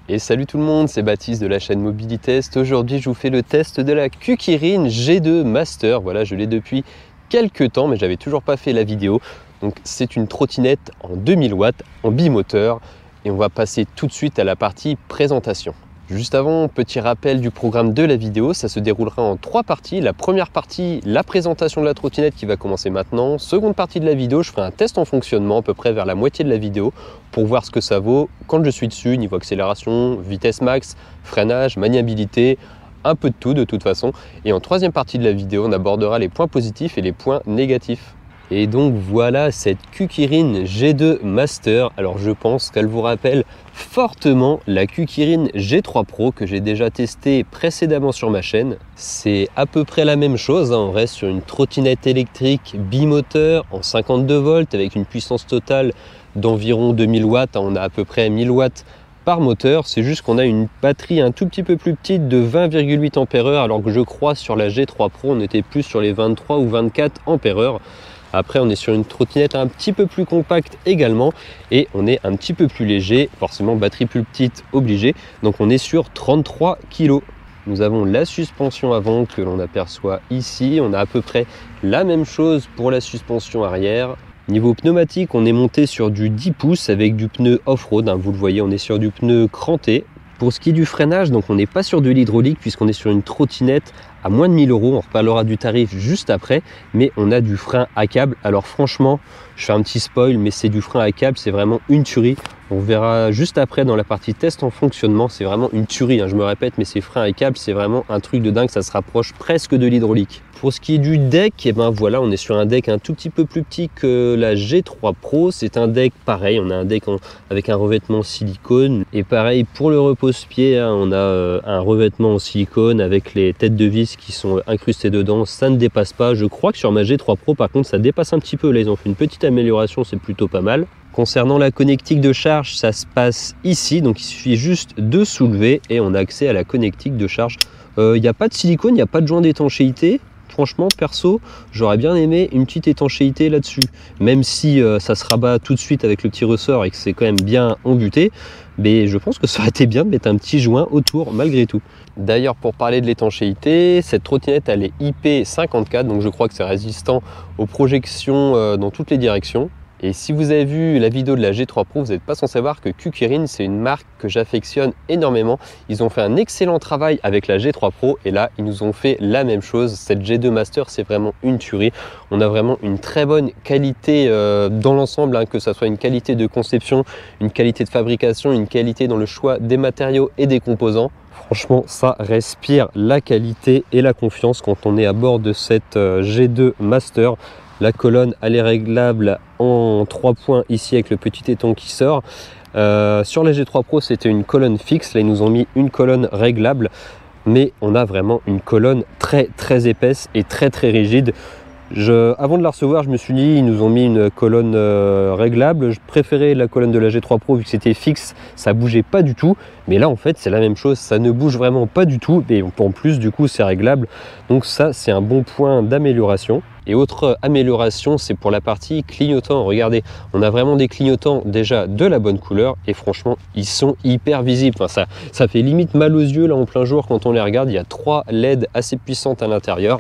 Et salut tout le monde, c'est Baptiste de la chaîne Mobilitest. Aujourd'hui, je vous fais le test de la Kukirin G2 Master. Voilà, je l'ai depuis quelques temps, mais j'avais toujours pas fait la vidéo. Donc, c'est une trottinette en 2000 watts, en bimoteur. Et on va passer tout de suite à la partie présentation. Juste avant, petit rappel du programme de la vidéo, ça se déroulera en 3 parties. La première partie, la présentation de la trottinette qui va commencer maintenant. Seconde partie de la vidéo, je ferai un test en fonctionnement à peu près vers la moitié de la vidéo pour voir ce que ça vaut quand je suis dessus, niveau accélération, vitesse max, freinage, maniabilité, un peu de tout de toute façon. Et en troisième partie de la vidéo, on abordera les points positifs et les points négatifs. Et donc voilà cette Kukirin G2 Master. Alors je pense qu'elle vous rappelle fortement la Kukirin G3 Pro que j'ai déjà testé précédemment sur ma chaîne. C'est à peu près la même chose, hein. On reste sur une trottinette électrique bimoteur en 52 volts avec une puissance totale d'environ 2000 watts. On a à peu près 1000 watts par moteur. C'est juste qu'on a une batterie un tout petit peu plus petite de 20,8 ampères-heure alors que je crois sur la G3 Pro on était plus sur les 23 ou 24 ampères-heure. Après, on est sur une trottinette un petit peu plus compacte également et on est un petit peu plus léger, forcément batterie plus petite obligée. Donc on est sur 33 kg. Nous avons la suspension avant que l'on aperçoit ici. On a à peu près la même chose pour la suspension arrière. Niveau pneumatique, on est monté sur du 10 pouces avec du pneu off-road. Vous le voyez, on est sur du pneu cranté. Pour ce qui est du freinage, donc on n'est pas sur de l'hydraulique puisqu'on est sur une trottinette à moins de 1000 €. On reparlera du tarif juste après, mais on a du frein à câble. Alors franchement, je fais un petit spoil, mais c'est du frein à câble, c'est vraiment une tuerie. On verra juste après dans la partie test en fonctionnement, c'est vraiment une tuerie, je me répète, mais ces freins à câble, c'est vraiment un truc de dingue, ça se rapproche presque de l'hydraulique. Pour ce qui est du deck, et ben voilà, on est sur un deck un tout petit peu plus petit que la G3 Pro. C'est un deck pareil, on a un deck avec un revêtement silicone. Et pareil pour le repose-pied, on a un revêtement en silicone avec les têtes de vis qui sont incrustées dedans. Ça ne dépasse pas. Je crois que sur ma G3 Pro, par contre, ça dépasse un petit peu. Là, ils ont fait une petite amélioration, c'est plutôt pas mal. Concernant la connectique de charge, ça se passe ici. Donc, il suffit juste de soulever et on a accès à la connectique de charge. Il n'y a pas de silicone, il n'y a pas de joint d'étanchéité. Franchement, perso, j'aurais bien aimé une petite étanchéité là-dessus. Même si ça se rabat tout de suite avec le petit ressort et que c'est quand même bien embuté, mais je pense que ça aurait été bien de mettre un petit joint autour malgré tout. D'ailleurs, pour parler de l'étanchéité, cette trottinette, elle est IP54, donc je crois que c'est résistant aux projections dans toutes les directions. Et si vous avez vu la vidéo de la G3 Pro, vous n'êtes pas sans savoir que Kukirin, c'est une marque que j'affectionne énormément. Ils ont fait un excellent travail avec la G3 Pro et là, ils nous ont fait la même chose. Cette G2 Master, c'est vraiment une tuerie. On a vraiment une très bonne qualité dans l'ensemble, que ce soit une qualité de conception, une qualité de fabrication, une qualité dans le choix des matériaux et des composants. Franchement, ça respire la qualité et la confiance quand on est à bord de cette G2 Master. La colonne, elle est réglable en 3 points ici avec le petit éton qui sort. Sur la G3 Pro, c'était une colonne fixe. Là, ils nous ont mis une colonne réglable. Mais on a vraiment une colonne très très épaisse et très très rigide. Avant de la recevoir, je me suis dit, ils nous ont mis une colonne réglable. Je préférais la colonne de la G3 Pro vu que c'était fixe, ça bougeait pas du tout. Mais là, en fait, c'est la même chose, ça ne bouge vraiment pas du tout. Et en plus, du coup, c'est réglable. Donc ça, c'est un bon point d'amélioration. Et autre amélioration, c'est pour la partie clignotant. Regardez, on a vraiment des clignotants déjà de la bonne couleur et franchement, ils sont hyper visibles. Enfin, ça fait limite mal aux yeux là en plein jour quand on les regarde. Il y a 3 LED assez puissantes à l'intérieur.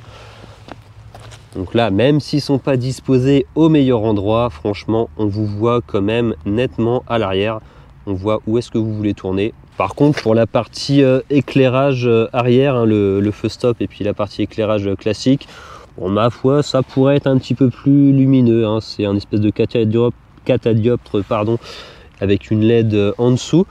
Donc là, même s'ils ne sont pas disposés au meilleur endroit, franchement, on vous voit quand même nettement à l'arrière. On voit où est-ce que vous voulez tourner. Par contre, pour la partie éclairage arrière, le feu stop et puis la partie éclairage classique, bon, ma foi, ça pourrait être un petit peu plus lumineux. C'est un espèce de catadioptre, avec une LED en dessous.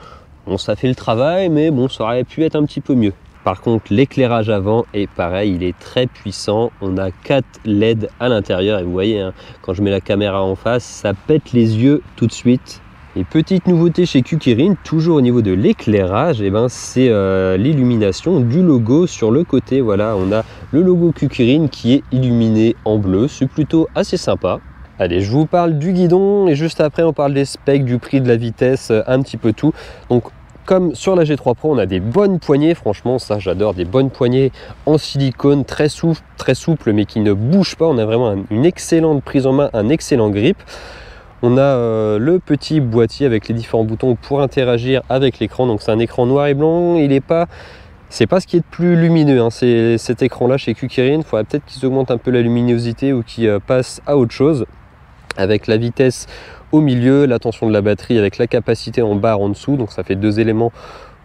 Bon, ça fait le travail, mais bon, ça aurait pu être un petit peu mieux. Par contre, l'éclairage avant est pareil, il est très puissant. On a 4 LED à l'intérieur et vous voyez, quand je mets la caméra en face, ça pète les yeux tout de suite. Et petite nouveauté chez Kukirin, toujours au niveau de l'éclairage, c'est l'illumination du logo sur le côté. Voilà, on a le logo Kukirin qui est illuminé en bleu, c'est plutôt assez sympa. Allez, je vous parle du guidon et juste après on parle des specs, du prix, de la vitesse, un petit peu tout. Donc comme sur la G3 Pro, on a des bonnes poignées, franchement ça j'adore, des bonnes poignées en silicone, très souple mais qui ne bougent pas. On a vraiment une excellente prise en main, un excellent grip. On a le petit boîtier avec les différents boutons pour interagir avec l'écran. Donc c'est un écran noir et blanc, c'est pas ce qui est de plus lumineux, hein. C'est cet écran là chez QKirin. Il faudrait peut-être qu'ils augmentent un peu la luminosité ou qu'ils passent à autre chose, avec la vitesse au milieu, la tension de la batterie avec la capacité en barre en dessous. Donc ça fait deux éléments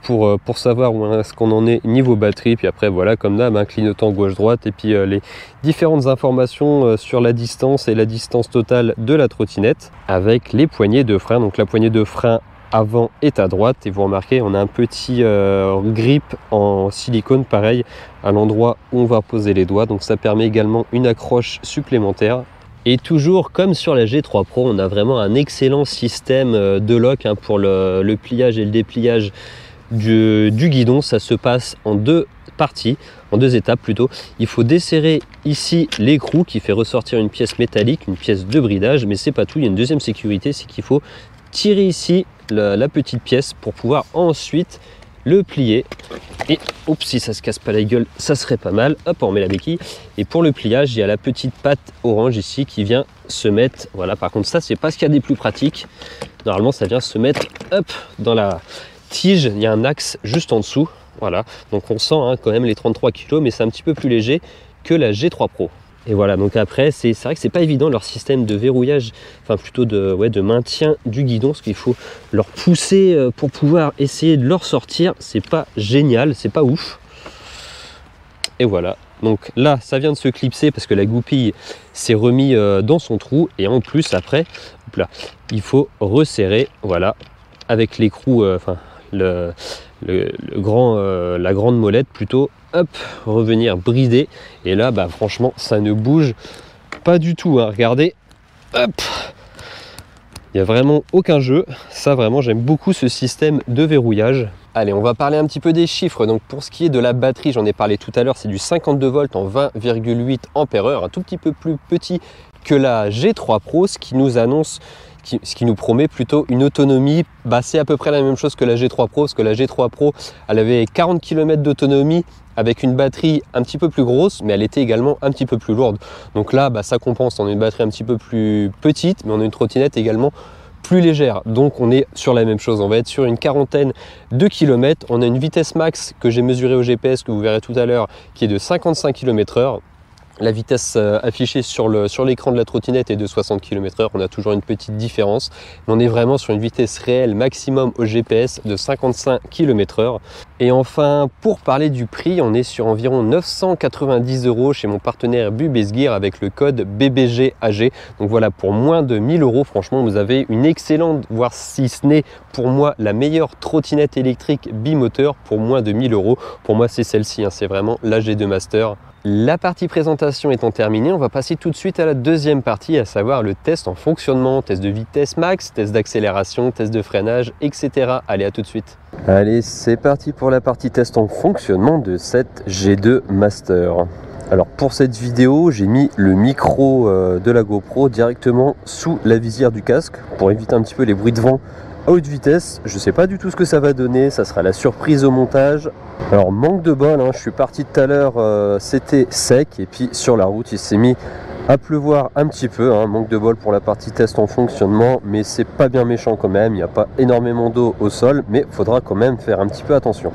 pour savoir où est-ce qu'on en est niveau batterie. Puis après voilà, comme d'hab, un clignotant gauche-droite et puis les différentes informations sur la distance et la distance totale de la trottinette, avec les poignées de frein. Donc la poignée de frein avant est à droite et vous remarquez on a un petit grip en silicone pareil à l'endroit où on va poser les doigts, donc ça permet également une accroche supplémentaire. Et toujours comme sur la G3 Pro, on a vraiment un excellent système de lock, hein, pour le pliage et le dépliage du guidon. Ça se passe en deux parties, en deux étapes plutôt. Il faut desserrer ici l'écrou qui fait ressortir une pièce métallique, une pièce de bridage, mais c'est pas tout, il y a une deuxième sécurité, c'est qu'il faut tirer ici la petite pièce pour pouvoir ensuite le plier. Et oups, si ça se casse pas la gueule, ça serait pas mal. Hop, on remet la béquille. Et pour le pliage, il y a la petite patte orange ici qui vient se mettre. Voilà, par contre, ça, c'est pas ce qu'il y a des plus pratiques. Normalement, ça vient se mettre hop dans la tige. Il y a un axe juste en dessous. Voilà, donc on sent, hein, quand même les 33 kg, mais c'est un petit peu plus léger que la G3 Pro. Et voilà, donc après, c'est vrai que c'est pas évident leur système de verrouillage, enfin plutôt de maintien du guidon, parce qu'il faut leur pousser pour pouvoir essayer de leur sortir. C'est pas génial, c'est pas ouf. Et voilà, donc là, ça vient de se clipser parce que la goupille s'est remis dans son trou. Et en plus, après, hop là, il faut resserrer, voilà, avec l'écrou, la grande molette plutôt. Hop, revenir brider, et là bah franchement ça ne bouge pas du tout, hein. Regardez, hop, il n'y a vraiment aucun jeu. Ça vraiment j'aime beaucoup ce système de verrouillage. Allez, on va parler un petit peu des chiffres. Donc pour ce qui est de la batterie, j'en ai parlé tout à l'heure, c'est du 52 volts en 20,8 ampères-heure, un tout petit peu plus petit que la G3 Pro, ce qui nous promet plutôt une autonomie, c'est à peu près la même chose que la G3 Pro, parce que la G3 Pro, elle avait 40 km d'autonomie avec une batterie un petit peu plus grosse, mais elle était également un petit peu plus lourde. Donc là, ça compense, on a une batterie un petit peu plus petite, mais on a une trottinette également plus légère. Donc on est sur la même chose, on va être sur une quarantaine de kilomètres. On a une vitesse max que j'ai mesurée au GPS, que vous verrez tout à l'heure, qui est de 55 km/h. La vitesse affichée sur l'écran de la trottinette est de 60 km/h, on a toujours une petite différence. Mais on est vraiment sur une vitesse réelle maximum au GPS de 55 km/h. Et enfin, pour parler du prix, on est sur environ 990 € chez mon partenaire Bubes Gear avec le code BBGAG. Donc voilà, pour moins de 1000 €, franchement, vous avez une excellente, voire si ce n'est pour moi la meilleure trottinette électrique bimoteur pour moins de 1000 €. Pour moi, c'est celle-ci, hein, c'est vraiment la G2 Master. La partie présentation étant terminée, on va passer tout de suite à la deuxième partie, à savoir le test en fonctionnement, test de vitesse max, test d'accélération, test de freinage, etc. Allez, à tout de suite. Allez, c'est parti pour la partie test en fonctionnement de cette G2 Master. Alors pour cette vidéo, j'ai mis le micro de la GoPro directement sous la visière du casque pour éviter un petit peu les bruits de vent à haute vitesse. Je sais pas du tout ce que ça va donner, ça sera la surprise au montage. Alors manque de bol, hein, je suis parti tout à l'heure, c'était sec, et puis sur la route il s'est mis à pleuvoir un petit peu, hein. Manque de bol pour la partie test en fonctionnement, mais c'est pas bien méchant quand même, il n'y a pas énormément d'eau au sol, mais il faudra quand même faire un petit peu attention.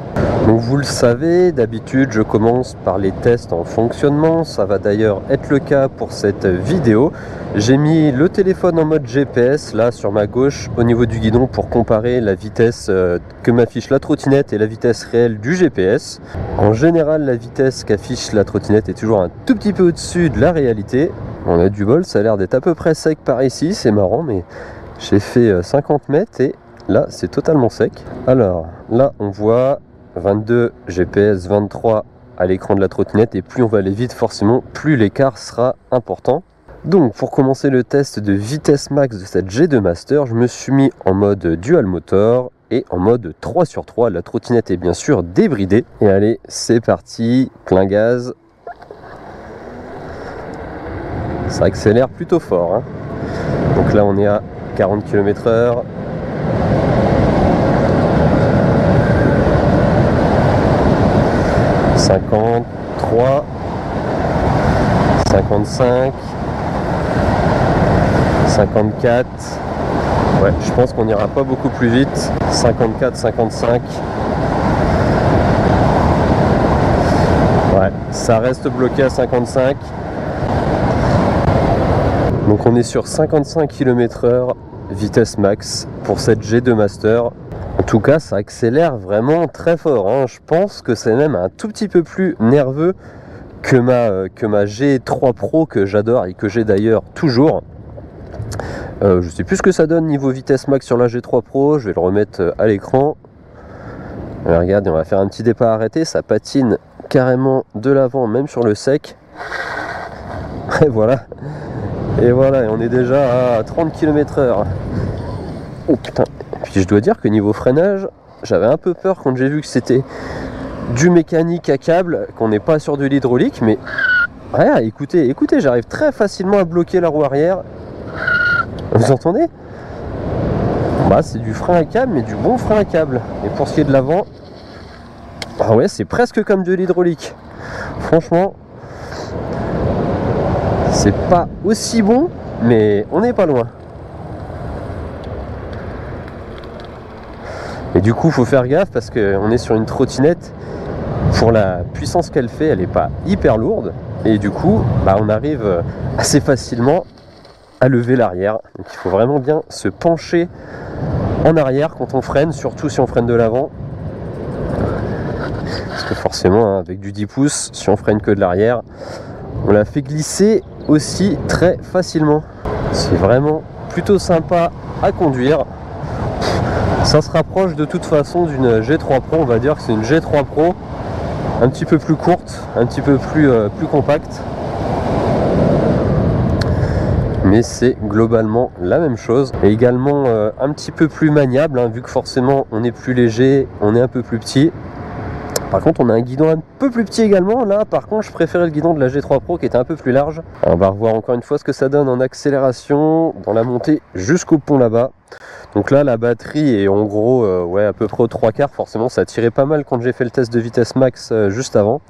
Donc vous le savez, d'habitude je commence par les tests en fonctionnement, ça va d'ailleurs être le cas pour cette vidéo. J'ai mis le téléphone en mode GPS là sur ma gauche au niveau du guidon pour comparer la vitesse que m'affiche la trottinette et la vitesse réelle du GPS. En général, la vitesse qu'affiche la trottinette est toujours un tout petit peu au-dessus de la réalité. On a du bol, ça a l'air d'être à peu près sec par ici, c'est marrant, mais j'ai fait 50 mètres et là c'est totalement sec. Alors là on voit 22 GPS, 23 à l'écran de la trottinette, et plus on va aller vite forcément, plus l'écart sera important. Donc pour commencer le test de vitesse max de cette G2 Master, je me suis mis en mode dual motor et en mode 3/3. La trottinette est bien sûr débridée. Et allez, c'est parti, plein gaz. Ça accélère plutôt fort, hein. Donc là on est à 40 km/h. « 53, 55, 54, Ouais, je pense qu'on n'ira pas beaucoup plus vite. 54, 55. Ouais, ça reste bloqué à 55. Donc on est sur 55 km/h, vitesse max pour cette G2 Master. En tout cas, ça accélère vraiment très fort, hein. Je pense que c'est même un tout petit peu plus nerveux que ma G3 Pro que j'adore et que j'ai d'ailleurs toujours. Je sais plus ce que ça donne niveau vitesse max sur la G3 Pro. Je vais le remettre à l'écran. Regardez, on va faire un petit départ arrêté. Ça patine carrément de l'avant, même sur le sec. Et voilà. Et voilà, et on est déjà à 30 km/h. Oh putain. Et puis je dois dire que niveau freinage, j'avais un peu peur quand j'ai vu que c'était du mécanique à câble, qu'on n'est pas sur de l'hydraulique, mais ouais, écoutez, j'arrive très facilement à bloquer la roue arrière. Vous entendez? Bah c'est du frein à câble, mais du bon frein à câble. Et pour ce qui est de l'avant, ah ouais, c'est presque comme de l'hydraulique. Franchement, c'est pas aussi bon, mais on n'est pas loin. Et du coup, faut faire gaffe parce qu'on est sur une trottinette. Pour la puissance qu'elle fait, elle n'est pas hyper lourde. Et du coup, bah, on arrive assez facilement à lever l'arrière. Donc il faut vraiment bien se pencher en arrière quand on freine, surtout si on freine de l'avant. Parce que forcément, hein, avec du 10 pouces, si on freine que de l'arrière, on la fait glisser aussi très facilement. C'est vraiment plutôt sympa à conduire. Ça se rapproche de toute façon d'une G3 Pro, on va dire que c'est une G3 Pro un petit peu plus courte, un petit peu plus compacte. Mais c'est globalement la même chose. Et également un petit peu plus maniable, hein, vu que forcément on est plus léger, on est un peu plus petit. Par contre, on a un guidon un peu plus petit également. Là, par contre, je préférais le guidon de la G3 Pro qui était un peu plus large. Alors, on va revoir encore une fois ce que ça donne en accélération dans la montée jusqu'au pont là-bas. Donc là, la batterie est en gros ouais, à peu près aux 3/4. Forcément, ça tirait pas mal quand j'ai fait le test de vitesse max juste avant.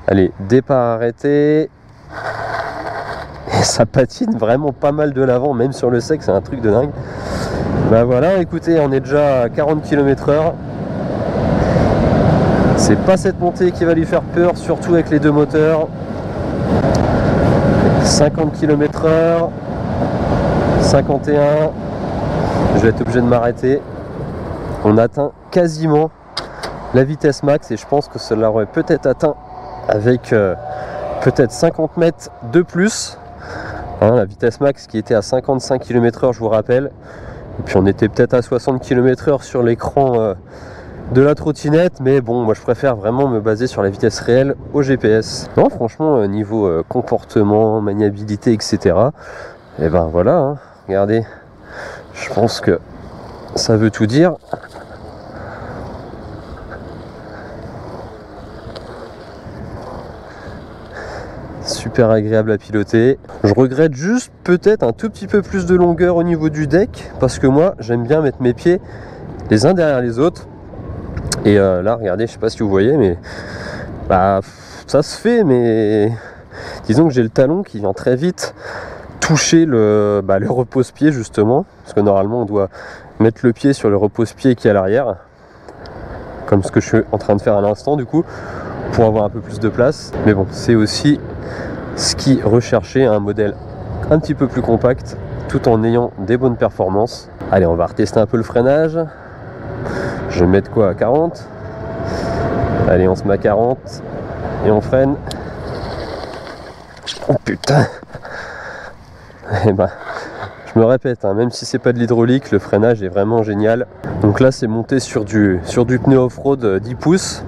Allez, départ arrêté. Et ça patine vraiment pas mal de l'avant, même sur le sec, c'est un truc de dingue. Bah voilà, écoutez, on est déjà à 40 km/h. C'est pas cette montée qui va lui faire peur, surtout avec les deux moteurs. 50 km/h, 51. Je vais être obligé de m'arrêter. On atteint quasiment la vitesse max et je pense que cela aurait peut-être atteint avec peut-être 50 mètres de plus. Hein, la vitesse max qui était à 55 km/h, je vous rappelle. Et puis on était peut-être à 60 km/h sur l'écran de la trottinette, mais bon, moi je préfère vraiment me baser sur la vitesse réelle au GPS. Non, franchement, niveau comportement, maniabilité, etc. Et ben voilà, hein, regardez, je pense que ça veut tout dire. Super agréable à piloter. Je regrette juste peut-être un tout petit peu plus de longueur au niveau du deck, parce que moi j'aime bien mettre mes pieds les uns derrière les autres. Et là, regardez, je sais pas si vous voyez, mais bah, ça se fait, mais disons que j'ai le talon qui vient très vite toucher le repose-pied justement, parce que normalement on doit mettre le pied sur le repose-pied qui est à l'arrière, comme ce que je suis en train de faire à l'instant du coup, pour avoir un peu plus de place. Mais bon, c'est aussi ce qui recherchait un modèle un petit peu plus compact, tout en ayant des bonnes performances. Allez, on va retester un peu le freinage. Je vais mettre quoi à 40. Allez, on se met à 40 et on freine. Oh putain. Et ben, je me répète, hein, même si c'est pas de l'hydraulique, le freinage est vraiment génial. Donc là, c'est monté sur du pneu off-road 10 pouces.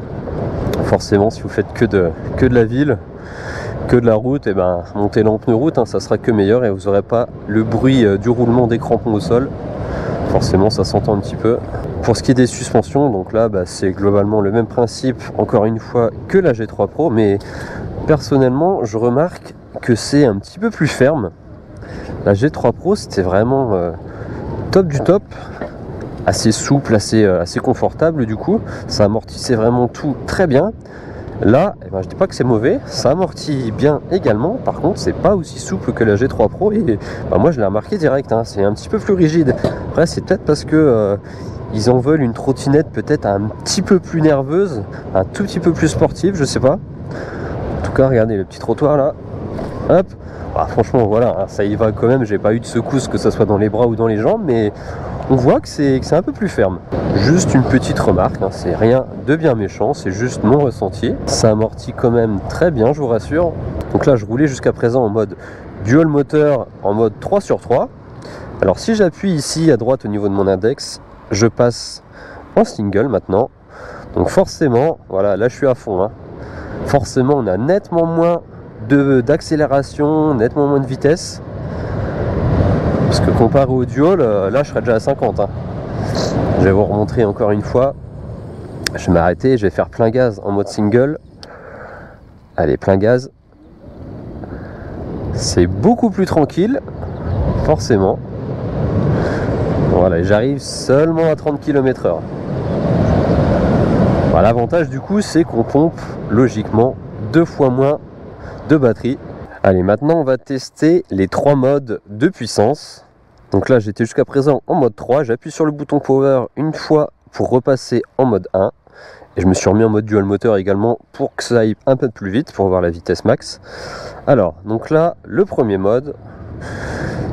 Forcément, si vous faites que de la ville, que de la route, et ben montez en pneu route, hein, ça sera que meilleur et vous n'aurez pas le bruit du roulement des crampons au sol. Forcément, ça s'entend un petit peu. Pour ce qui est des suspensions, donc là, bah, c'est globalement le même principe, encore une fois, que la G3 Pro, mais personnellement, je remarque que c'est un petit peu plus ferme. La G3 Pro, c'était vraiment top du top, assez souple, assez confortable du coup, ça amortissait vraiment tout très bien. Là, eh ben, je dis pas que c'est mauvais, ça amortit bien également, par contre c'est pas aussi souple que la G3 Pro et bah, moi je l'ai remarqué direct, hein, c'est un petit peu plus rigide. Après c'est peut-être parce que ils en veulent une trottinette peut-être un petit peu plus nerveuse, un tout petit peu plus sportive, je sais pas. En tout cas regardez le petit trottoir là, hop. Bah, franchement voilà, ça y va quand même, j'ai pas eu de secousse que ce soit dans les bras ou dans les jambes, mais on voit que c'est un peu plus ferme. Juste une petite remarque, hein, c'est rien de bien méchant, c'est juste mon ressenti. Ça amortit quand même très bien, je vous rassure. Donc là je roulais jusqu'à présent en mode dual moteur, en mode 3/3. Alors si j'appuie ici à droite au niveau de mon index, je passe en single maintenant. Donc forcément, voilà, là je suis à fond, hein. Forcément on a nettement moins d'accélération, nettement moins de vitesse. Parce que comparé au dual, là je serais déjà à 50, hein. Je vais vous remontrer encore une fois. Je vais m'arrêter, je vais faire plein gaz en mode single. Allez, plein gaz. C'est beaucoup plus tranquille, forcément. Voilà, j'arrive seulement à 30 km/h. Bah, l'avantage du coup, c'est qu'on pompe logiquement 2 fois moins de batterie. Allez, maintenant on va tester les 3 modes de puissance. Donc là j'étais jusqu'à présent en mode 3, j'appuie sur le bouton power une fois pour repasser en mode 1. Et je me suis remis en mode dual moteur également pour que ça aille un peu plus vite, pour voir la vitesse max. Alors, donc là, le premier mode,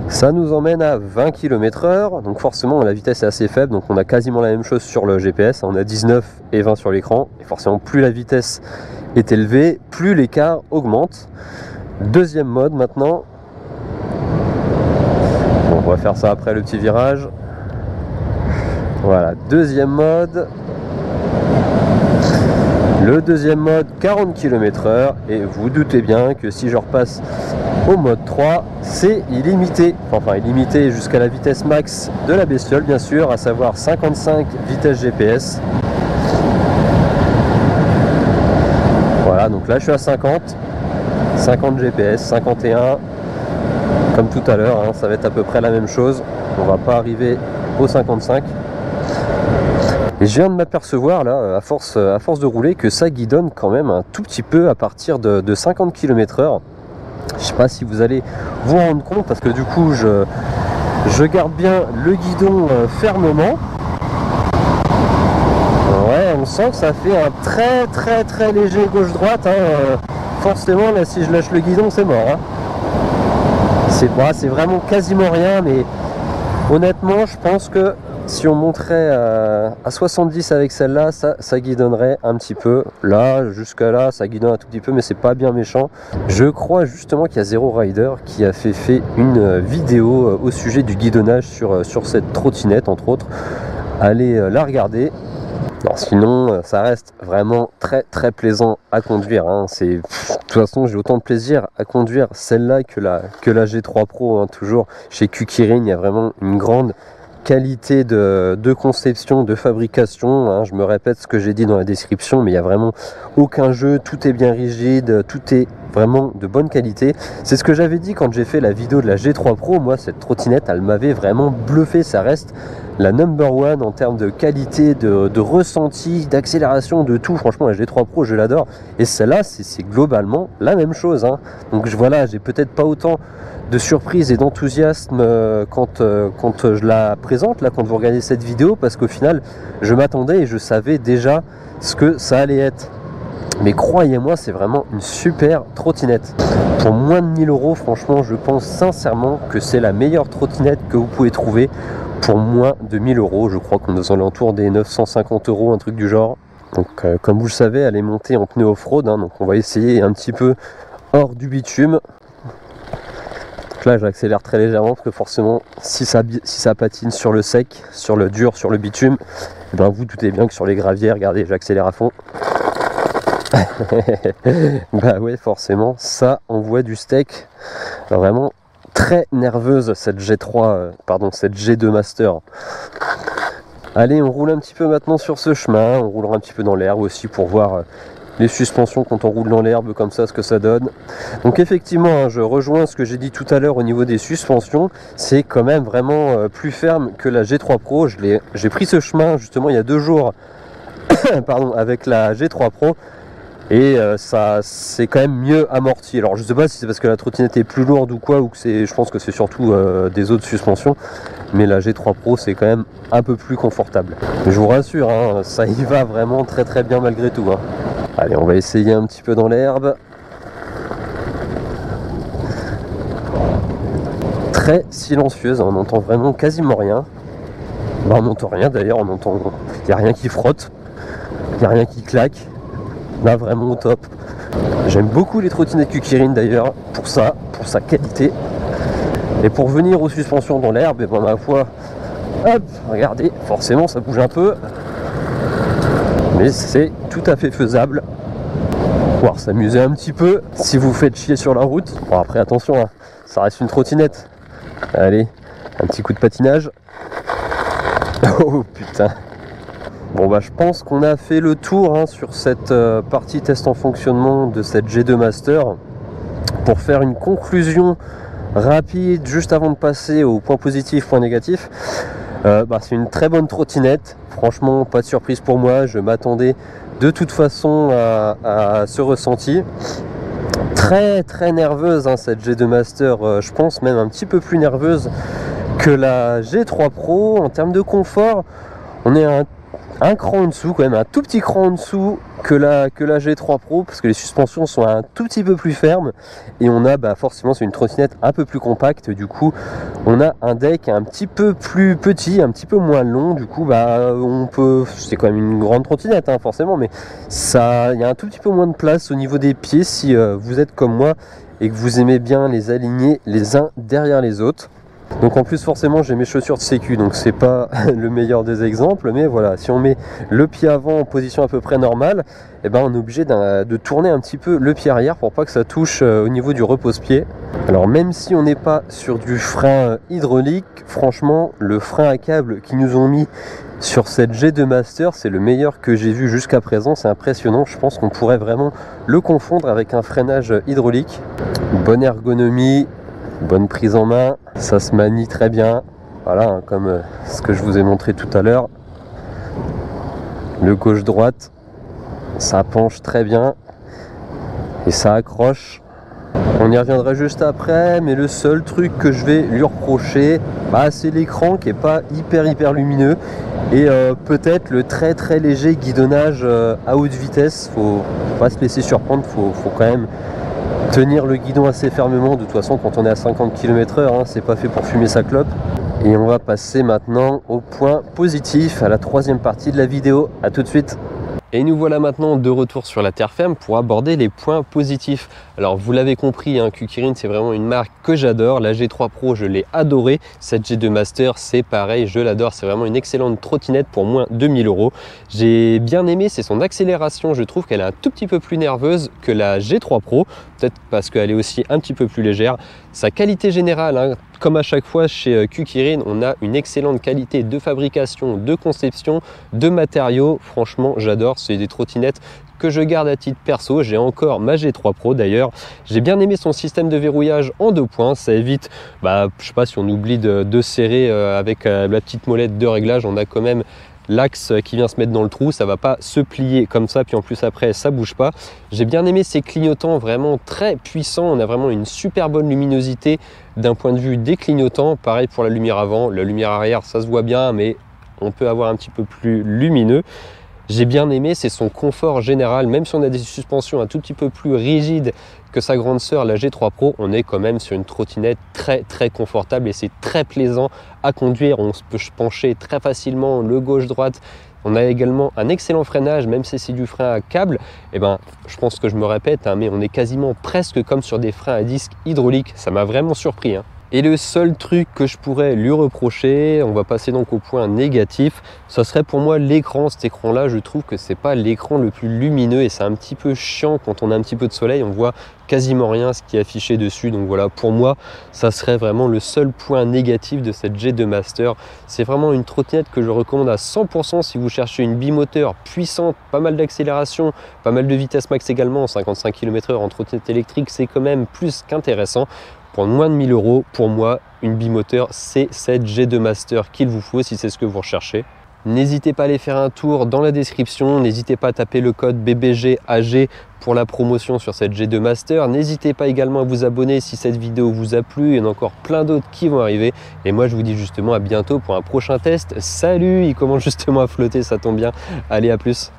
ça nous emmène à 20 km/h. Donc forcément la vitesse est assez faible, donc on a quasiment la même chose sur le GPS. On a 19 et 20 sur l'écran. Et forcément plus la vitesse est élevée, plus l'écart augmente. Deuxième mode maintenant. Bon, on va faire ça après le petit virage. Voilà, deuxième mode. Le deuxième mode 40 km/h. Et vous doutez bien que si je repasse au mode 3, c'est illimité. Enfin illimité jusqu'à la vitesse max de la bestiole bien sûr, à savoir 55 vitesse GPS. Voilà, donc là je suis à 50 GPS, 51 comme tout à l'heure, hein, ça va être à peu près la même chose. On va pas arriver au 55. Et je viens de m'apercevoir là, à force de rouler, que ça guidonne quand même un tout petit peu à partir de 50 km/h. Je sais pas si vous allez vous rendre compte, parce que du coup je garde bien le guidon fermement. Ouais, on sent que ça fait un très léger gauche-droite, hein. Forcément là si je lâche le guidon c'est mort, hein. C'est vraiment quasiment rien, mais honnêtement je pense que si on monterait à 70 avec celle-là, ça guidonnerait un petit peu. Là, jusqu'à là, ça guidonne un tout petit peu, mais c'est pas bien méchant. Je crois justement qu'il y a Zero Rider qui a fait une vidéo au sujet du guidonnage sur cette trottinette, entre autres. Allez la regarder. Non, sinon, ça reste vraiment très plaisant à conduire, hein. De toute façon, j'ai autant de plaisir à conduire celle-là que la G3 Pro, hein. Toujours chez Q-Kirin, il y a vraiment une grande qualité de conception, de fabrication, hein. Je me répète ce que j'ai dit dans la description, mais il n'y a vraiment aucun jeu, tout est bien rigide, tout est vraiment de bonne qualité. C'est ce que j'avais dit quand j'ai fait la vidéo de la G3 Pro. Moi cette trottinette elle m'avait vraiment bluffé, ça reste la number one en termes de qualité, de ressenti, d'accélération, de tout. Franchement la G3 Pro je l'adore, et celle-là c'est globalement la même chose, hein. Donc voilà, j'ai peut-être pas autant de surprise et d'enthousiasme quand je la présente, là, quand vous regardez cette vidéo, parce qu'au final je m'attendais et je savais déjà ce que ça allait être. Mais croyez-moi, c'est vraiment une super trottinette. Pour moins de 1000 €, franchement, je pense sincèrement que c'est la meilleure trottinette que vous pouvez trouver pour moins de 1000 €. Je crois qu'on est aux alentours des 950 €, un truc du genre. Donc, comme vous le savez, elle est montée en pneu off-road, hein, donc on va essayer un petit peu hors du bitume. Donc là, j'accélère très légèrement parce que forcément, si ça patine sur le sec, sur le dur, sur le bitume, eh ben, vous doutez bien que sur les graviers, regardez, j'accélère à fond. Bah ouais, forcément, ça envoie du steak. Vraiment très nerveuse cette cette G2 Master. Allez, on roule un petit peu maintenant sur ce chemin. On roulera un petit peu dans l'herbe aussi pour voir les suspensions quand on roule dans l'herbe comme ça, ce que ça donne. Donc effectivement, hein, je rejoins ce que j'ai dit tout à l'heure au niveau des suspensions. C'est quand même vraiment plus ferme que la G3 Pro. J'ai pris ce chemin justement il y a 2 jours pardon, avec la G3 Pro. Et ça c'est quand même mieux amorti. Alors je sais pas si c'est parce que la trottinette est plus lourde ou quoi, ou que je pense que c'est surtout des autres suspensions, mais la G3 Pro c'est quand même un peu plus confortable. Mais je vous rassure, hein, ça y va vraiment très très bien malgré tout, hein. Allez, on va essayer un petit peu dans l'herbe. Très silencieuse, on n'entend vraiment quasiment rien. Bah, on n'entend rien d'ailleurs, il n'y a rien qui frotte, il n'y a rien qui claque. Là vraiment au top. J'aime beaucoup les trottinettes Kukirin d'ailleurs pour ça, pour sa qualité. Et pour venir aux suspensions dans l'herbe, et ben ma foi, hop, regardez, forcément ça bouge un peu, mais c'est tout à fait faisable. Pouvoir s'amuser un petit peu si vous faites chier sur la route. Bon après attention, hein, ça reste une trottinette. Allez, un petit coup de patinage. Oh putain. Bon bah je pense qu'on a fait le tour, hein, sur cette partie test en fonctionnement de cette G2 Master. Pour faire une conclusion rapide juste avant de passer au point positif, point négatif, c'est une très bonne trottinette. Franchement pas de surprise pour moi, je m'attendais de toute façon à ce ressenti. Très très nerveuse, hein, cette G2 Master, je pense même un petit peu plus nerveuse que la G3 Pro. En termes de confort, on est un cran en dessous, quand même un tout petit cran en dessous que la G3 Pro, parce que les suspensions sont un tout petit peu plus fermes, et on a forcément, c'est une trottinette un peu plus compacte, du coup on a un deck un petit peu plus petit, un petit peu moins long, du coup on peut, c'est quand même une grande trottinette, hein, forcément, mais il y a un tout petit peu moins de place au niveau des pieds si vous êtes comme moi et que vous aimez bien les aligner les uns derrière les autres. Donc en plus forcément j'ai mes chaussures de sécu, donc c'est pas le meilleur des exemples, mais voilà, si on met le pied avant en position à peu près normale, et on est obligé de tourner un petit peu le pied arrière pour pas que ça touche au niveau du repose-pied. Alors même si on n'est pas sur du frein hydraulique, franchement le frein à câble qu'ils nous ont mis sur cette G2 Master, c'est le meilleur que j'ai vu jusqu'à présent, c'est impressionnant. Je pense qu'on pourrait vraiment le confondre avec un freinage hydraulique. Bonne ergonomie, bonne prise en main, ça se manie très bien, voilà, hein, comme ce que je vous ai montré tout à l'heure. Le gauche-droite, ça penche très bien et ça accroche. On y reviendra juste après, mais le seul truc que je vais lui reprocher, c'est l'écran qui est pas hyper lumineux, et peut-être le très très léger guidonnage à haute vitesse. Faut pas se laisser surprendre, faut quand même tenir le guidon assez fermement. De toute façon, quand on est à 50 km/h, hein, c'est pas fait pour fumer sa clope. Et on va passer maintenant au point positif, à la troisième partie de la vidéo. À tout de suite. Et nous voilà maintenant de retour sur la terre ferme pour aborder les points positifs. Alors vous l'avez compris, hein, Kukirin c'est vraiment une marque que j'adore. La G3 Pro je l'ai adorée. Cette G2 Master c'est pareil, je l'adore. C'est vraiment une excellente trottinette pour moins de 1000 €. J'ai bien aimé, c'est son accélération. Je trouve qu'elle est un tout petit peu plus nerveuse que la G3 Pro. Peut-être parce qu'elle est aussi un petit peu plus légère. Sa qualité générale, hein, comme à chaque fois chez Kukirin, on a une excellente qualité de fabrication, de conception, de matériaux. Franchement, j'adore. C'est des trottinettes que je garde à titre perso. J'ai encore ma G3 Pro d'ailleurs. J'ai bien aimé son système de verrouillage en 2 points. Ça évite, je sais pas si on oublie de serrer avec la petite molette de réglage, on a quand même l'axe qui vient se mettre dans le trou, ça va pas se plier comme ça, puis en plus après ça bouge pas. J'ai bien aimé ces clignotants vraiment très puissants, on a vraiment une super bonne luminosité d'un point de vue des clignotants. Pareil pour la lumière avant, la lumière arrière ça se voit bien, mais on peut avoir un petit peu plus lumineux. J'ai bien aimé, c'est son confort général, même si on a des suspensions un tout petit peu plus rigides que sa grande sœur, la G3 Pro, on est quand même sur une trottinette très confortable et c'est très plaisant à conduire. On peut se pencher très facilement, le gauche-droite. On a également un excellent freinage, même si c'est du frein à câble. Je pense que je me répète, hein, mais on est quasiment presque comme sur des freins à disque hydrauliques. Ça m'a vraiment surpris, hein. Et le seul truc que je pourrais lui reprocher, on va passer donc au point négatif, ce serait pour moi l'écran. Cet écran-là, je trouve que c'est pas l'écran le plus lumineux et c'est un petit peu chiant quand on a un petit peu de soleil, on voit quasiment rien ce qui est affiché dessus. Donc voilà, pour moi, ça serait vraiment le seul point négatif de cette G2 Master. C'est vraiment une trottinette que je recommande à 100% si vous cherchez une bimoteur puissante, pas mal d'accélération, pas mal de vitesse max également, 55 km/h en trottinette électrique, c'est quand même plus qu'intéressant. Pour moins de 1000 €, pour moi, une bimoteur, c'est cette G2 Master qu'il vous faut si c'est ce que vous recherchez. N'hésitez pas à aller faire un tour dans la description, n'hésitez pas à taper le code BBGAG pour la promotion sur cette G2 Master. N'hésitez pas également à vous abonner si cette vidéo vous a plu. Il y en a encore plein d'autres qui vont arriver. Et moi, je vous dis justement à bientôt pour un prochain test. Salut, il commence justement à flotter, ça tombe bien. Allez, à plus.